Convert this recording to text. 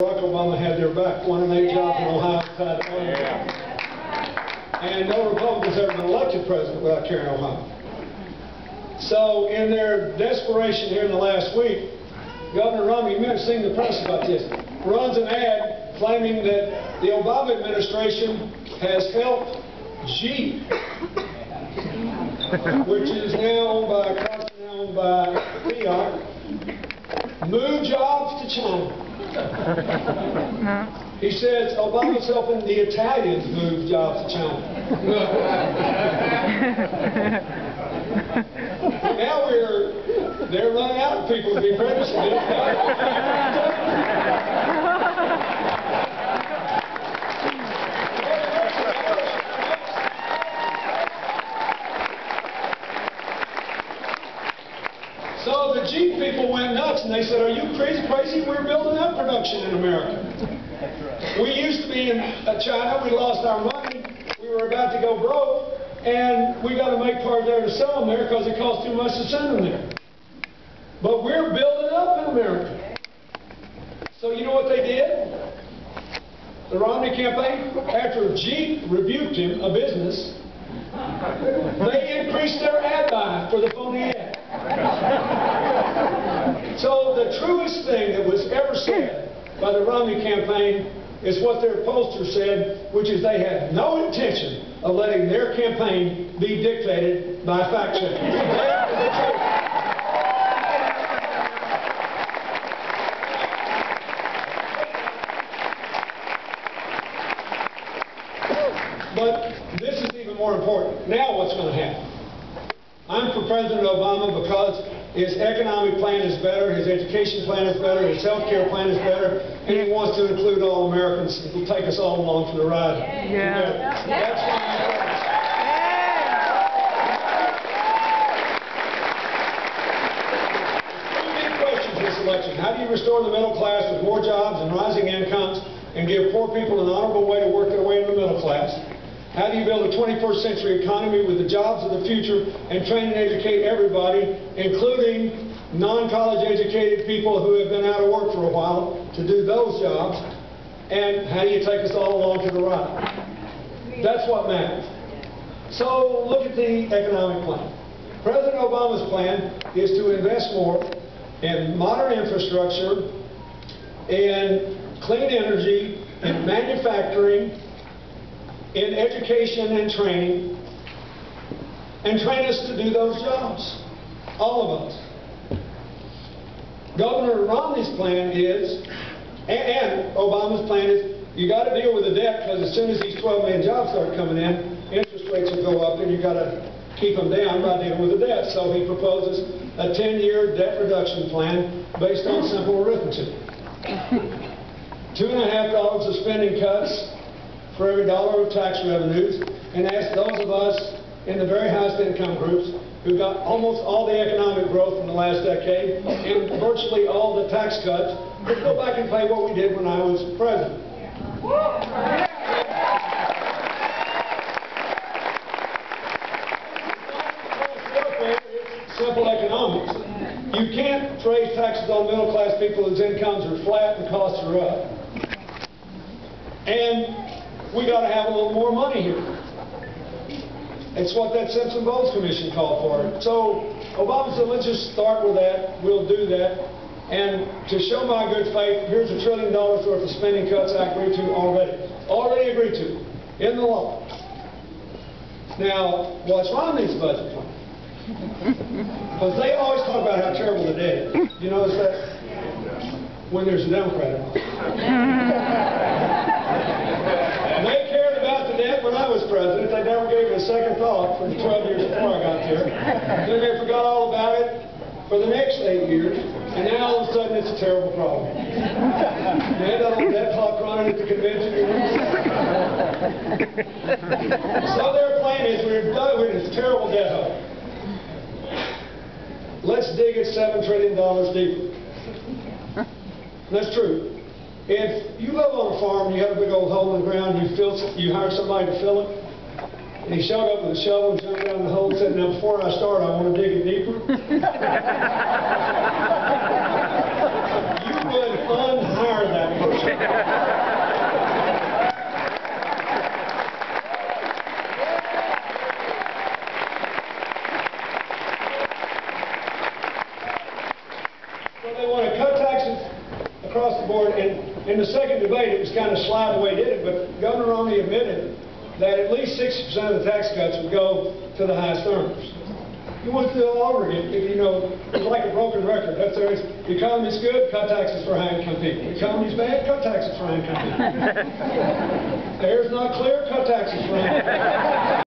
Barack Obama had their back, 1 in 8 jobs in Ohio tied to oil. And no Republicans ever been elected president without carrying Ohio. So in their desperation here in the last week, Governor Romney, you may have seen the press about this, runs an ad claiming that the Obama administration has helped Jeep, which is now owned by Fiat, move jobs to China. He says Obama's helping the Italians move jobs to China. Now they're running out of people to be apprenticed. So the Jeep people went nuts and they said, "Are you crazy? We're building up production in America. We used to be in China, we lost our money, we were about to go broke, and we got to make parts there to sell them there because it costs too much to send them there. But we're building up in America." So you know what they did? The Romney campaign, after Jeep rebuked him, a business, they increased their ad buy for the phony ad. So the truest thing that was ever said by the Romney campaign is what their pollster said, which is they had no intention of letting their campaign be dictated by fact checkers. That is the truth. But this is even more important. Now what's going to happen? I'm for President Obama because his economic plan is better, his education plan is better, his health care plan is better, and he wants to include all Americans and will take us all along for the ride. Yeah. That's why I'm for this. Two big questions this election. How do you restore the middle class with more jobs and rising incomes and give poor people an honorable way to work their way into the middle class? How do you build a 21st century economy with the jobs of the future and train and educate everybody, including non-college educated people who have been out of work for a while, to do those jobs? And how do you take us all along to the right? That's what matters. So look at the economic plan. President Obama's plan is to invest more in modern infrastructure, in clean energy, in manufacturing, in education and train us to do those jobs. All of us. Governor Romney's plan is, and Obama's plan is, you got to deal with the debt because as soon as these 12 million jobs start coming in, interest rates will go up and you got to keep them down by dealing with the debt. So he proposes a 10-year debt reduction plan based on simple arithmetic. $2.50 of spending cuts for every dollar of tax revenues, and ask those of us in the very highest income groups who got almost all the economic growth in the last decade and virtually all the tax cuts, to go back and pay what we did when I was president. It's simple economics. You can't raise taxes on middle class people whose incomes are flat and costs are up. And we got to have a little more money here. It's what that Simpson-Bowles Commission called for. So Obama said, let's just start with that. We'll do that. And to show my good faith, here's $1 trillion worth of spending cuts I agreed to already. Already agreed to in the law. Now, what's Romney's budget plan? Because they always talk about how terrible the debt is. You notice that? When there's a Democrat involved. They cared about the debt when I was president. They never gave it a second thought for the 12 years before I got there. Then they forgot all about it for the next 8 years, and now all of a sudden it's a terrible problem. They had that old debt clock running at the convention. So their plan is we're done with this terrible debt hole. Let's dig it $7 trillion deeper. That's true. If you live on a farm and you have a big old hole in the ground, you hire somebody to fill it, and he showed up with a shovel and jumped down the hole and said, "Now before I start, I want to dig it deeper." You would unhire that person. the board, and in the second debate, it was kind of sly the way he did it, but Governor Romney admitted that at least 60% of the tax cuts would go to the highest earners. He went through it all over again. You know, it's like a broken record. That's there. The economy's good, cut taxes for high-income people. The economy's bad, cut taxes for high-income people. The air's not clear, cut taxes for high-income people.